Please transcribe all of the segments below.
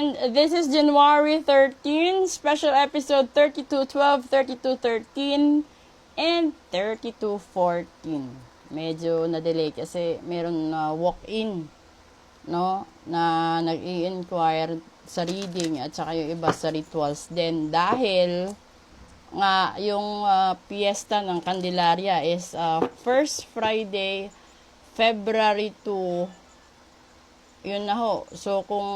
And this is January 13, special episode 3212, 3213, and 3214. Medyo na-delay kasi meron na walk-in, no, na nag-i-inquire sa reading at saka yung iba sa rituals din. Dahil nga yung piyesta ng Candelaria is first Friday, February 2, yun na ho. So, kung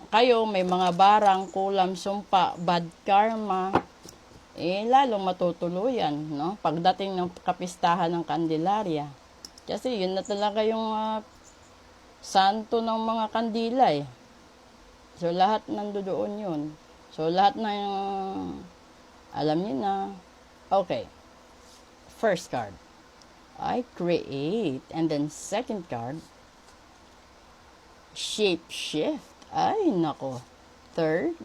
kayo may mga barang, kulam, sumpa, bad karma, lalong matutuluyan, no? Pagdating ng kapistahan ng Candelaria. Kasi yun na talaga yung santo ng mga kandila, eh. So, lahat nandoon yun. So, lahat na yung alam niyo na. Okay. First card. I create. And then, second card, shape shift. Ay, nako. Third,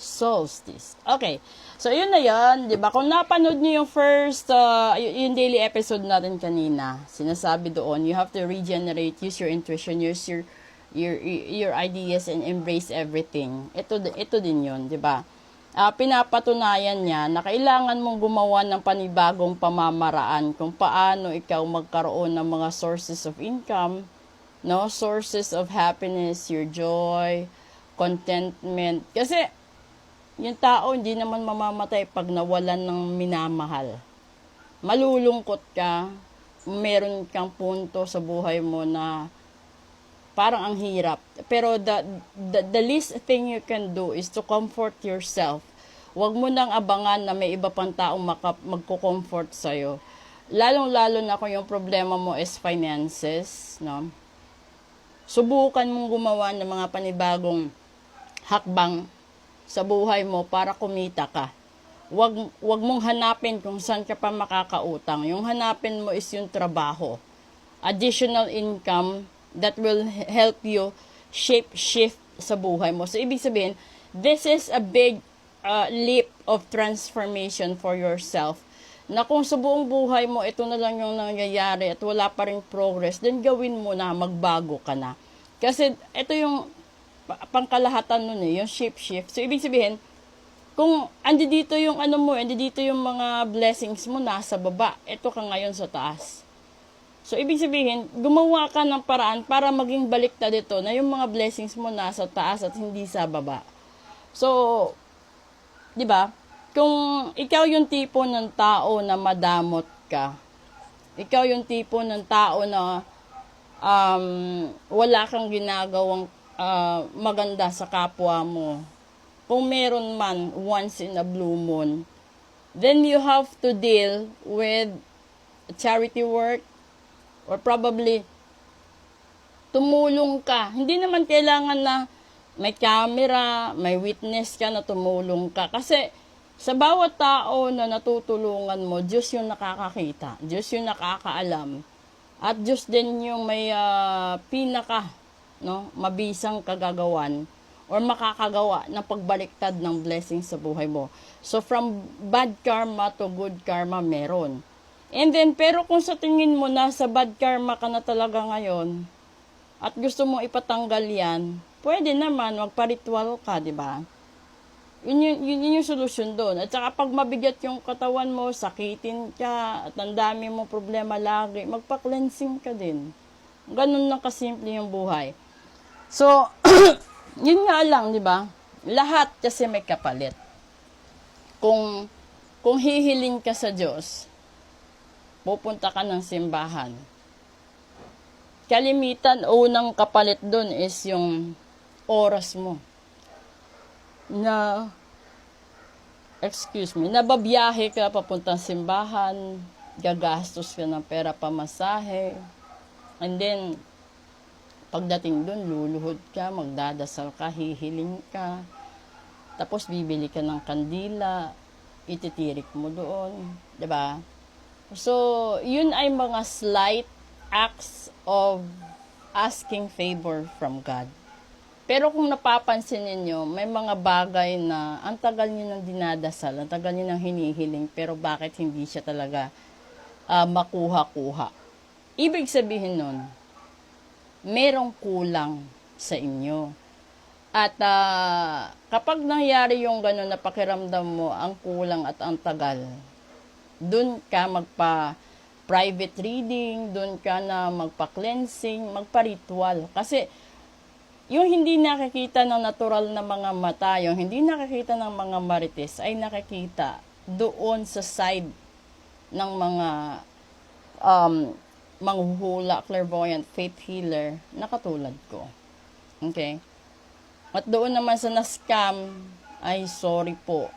solstice. Okay. So, yun na yun. Diba? Kung napanood nyo yung first, yung daily episode natin kanina, sinasabi doon, you have to regenerate, use your intuition, use your ideas, and embrace everything. Ito din yun, diba? Pinapatunayan niya na kailangan mong gumawa ng panibagong pamamaraan kung paano ikaw magkaroon ng mga sources of income, no, sources of happiness, your joy, contentment. Kasi, yung tao hindi naman mamamatay pag nawalan ng minamahal. Malulungkot ka, meron kang punto sa buhay mo na parang ang hirap. Pero the least thing you can do is to comfort yourself. Huwag mo nang abangan na may iba pang taong magko-comfort sa'yo. Lalong-lalo na kung yung problema mo is finances, no? Subukan mong gumawa ng mga panibagong hakbang sa buhay mo para kumita ka. Wag mong hanapin kung saan ka pa makakautang. Yung hanapin mo is yung trabaho. Additional income that will help you shift sa buhay mo. So, ibig sabihin, this is a big leap of transformation for yourself. Na kung sa buong buhay mo, ito na lang yung nangyayari at wala pa rin progress, then gawin mo na, magbago ka na. Kasi ito yung pangkalahatan nun yung shift. So, ibig sabihin, kung andi dito yung mga blessings mo nasa baba, ito ka ngayon sa taas. So, ibig sabihin, gumawa ka ng paraan para maging baliktad ito na yung mga blessings mo nasa taas at hindi sa baba. So, di ba? Kung ikaw yung tipo ng tao na madamot ka, ikaw yung tipo ng tao na wala kang ginagawang maganda sa kapwa mo, kung meron man once in a blue moon, then you have to deal with charity work or probably tumulong ka. Hindi naman kailangan na may camera, may witness ka na tumulong ka. Kasi sa bawat tao na natutulungan mo, Diyos yung nakakakita. Diyos yung nakakaalam. At Diyos din yung may mabisang kagagawan or makakagawa ng pagbaliktad ng blessings sa buhay mo. So, from bad karma to good karma, meron. And then, pero kung sa tingin mo na sa bad karma ka na talaga ngayon at gusto mong ipatanggal yan, pwede naman, magpa-ritual ka, di ba? Yun yung solusyon doon. At saka pag mabigat yung katawan mo, sakitin ka, at ang dami mong problema lagi, magpa-cleansing ka din. Ganun lang kasimple yung buhay. So, yun nga lang, di ba? Lahat kasi may kapalit. Kung hihiling ka sa Diyos, pupunta ka ng simbahan. Kalimitan, unang kapalit doon is yung oras mo. Nababiyahe ka papuntang simbahan, gagastos ka ng pera pamasahe, and then, pagdating doon, luluhod ka, magdadasal ka, hihiling ka, tapos bibili ka ng kandila, ititirik mo doon, diba? So, yun ay mga slight acts of asking favor from God. Pero kung napapansin ninyo, may mga bagay na ang tagal nyo nang dinadasal, ang tagal nyo nang hinihiling, pero bakit hindi siya talaga makuha-kuha? Ibig sabihin nun, merong kulang sa inyo. At kapag nangyari yung gano'n na pakiramdam mo, ang kulang at ang tagal, dun ka magpa-private reading, dun ka na magpa-cleansing, magpa-ritual. Kasi yung hindi nakikita ng natural na mga mata, yung hindi nakikita ng mga marites, ay nakikita doon sa side ng mga manghuhula, clairvoyant, faith healer na katulad ko. Okay? At doon naman sa na-scam, ay sorry po.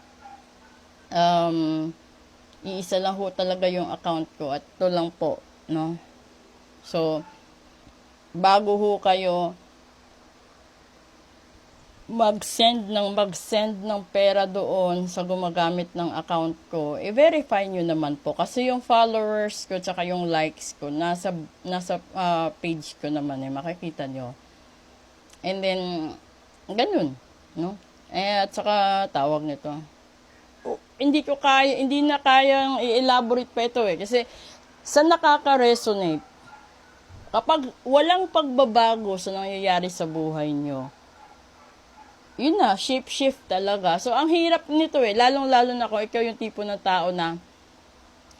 Iisa lang ho talaga yung account ko at ito lang po, no? So, bago ho kayo mag-send ng pera doon sa gumagamit ng account ko, i-verify nyo naman po. Kasi yung followers ko, tsaka yung likes ko, nasa page ko naman, makikita nyo. And then, ganun, no? At saka, tawag nito. Hindi na kayang i-elaborate pa ito kasi sa nakaka-resonate, kapag walang pagbabago sa nangyayari sa buhay nyo, yun na, shift talaga. So, ang hirap nito lalong-lalo na kung ikaw yung tipo ng tao na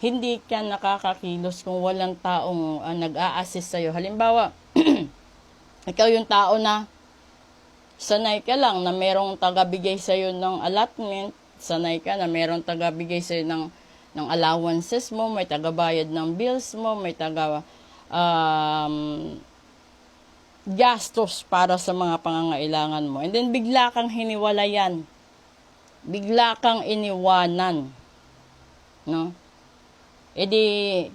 hindi ka nakakakilos kung walang taong nag-a-assist sa'yo. Halimbawa, ikaw yung tao na sanay ka lang na merong taga-bigay sa'yo ng allotment, sanay ka na merong taga-bigay sa'yo ng allowances mo, may taga-bayad ng bills mo, may gastos para sa mga pangangailangan mo. And then, bigla kang hiniwalayan. Bigla kang iniwanan. No? E di,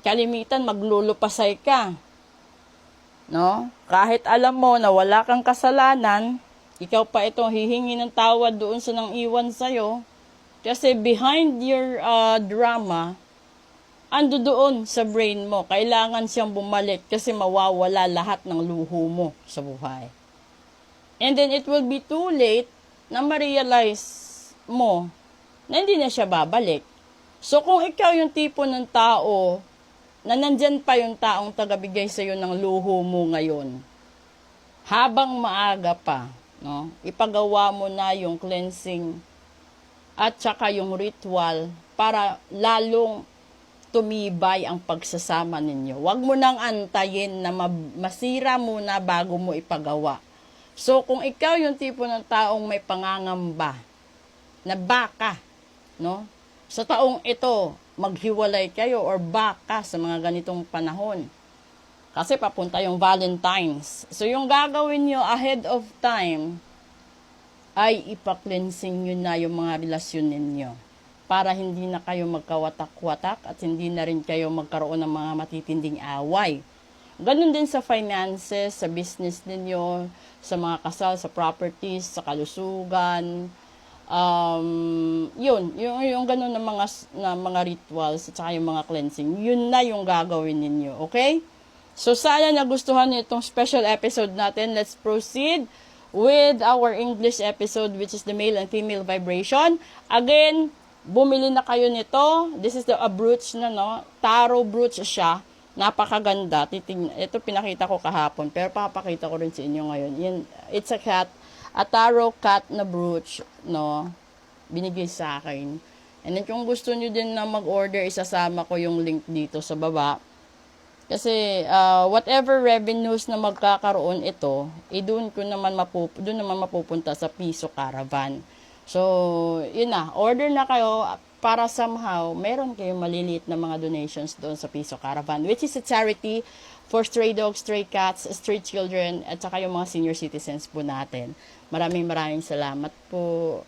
kalimitan, maglulupasay ka. No? Kahit alam mo na wala kang kasalanan, ikaw pa itong hihingi ng tawad doon sa nang iwan sa'yo. Kasi behind your drama, ando doon sa brain mo. Kailangan siyang bumalik kasi mawawala lahat ng luho mo sa buhay. And then it will be too late na ma-realize mo na hindi na siya babalik. So kung ikaw yung tipo ng tao na nandyan pa yung taong tagabigay sa iyo ng luho mo ngayon, habang maaga pa, no, ipagawa mo na yung cleansing at saka yung ritual para lalong tumibay ang pagsasama ninyo. Huwag mo nang antayin na masira muna bago mo ipagawa. So, kung ikaw yung tipo ng taong may pangangamba, na baka, no? Sa taong ito, maghiwalay kayo or baka sa mga ganitong panahon. Kasi papunta yung Valentine's. So, yung gagawin nyo ahead of time, ay ipa-cleansing nyo na yung mga relasyon ninyo, para hindi na kayo magkawatak-watak at hindi na rin kayo magkaroon ng mga matitinding away. Ganun din sa finances, sa business ninyo, sa mga kasal, sa properties, sa kalusugan. Yung ganun na mga rituals at saka yung mga cleansing, yun na yung gagawin ninyo, okay? So sana nagustuhan niyo itong special episode natin. Let's proceed with our English episode, which is the male and female vibration. Again, bumili na kayo nito. This is a brooch na, no? Tarot brooch siya. Napakaganda. Ito pinakita ko kahapon, pero papakita ko rin sa inyo ngayon. It's a tarot cat na brooch, no? Binigay sa akin. And then kung gusto nyo din na mag-order, isasama ko yung link dito sa baba. Kasi whatever revenues na magkakaroon ito, doon naman mapupunta sa Piso Caravan. So, yun na, order na kayo para somehow meron kayong maliliit na mga donations doon sa Piso Caravan, which is a charity for stray dogs, stray cats, stray children, at saka yung mga senior citizens po natin. Maraming salamat po.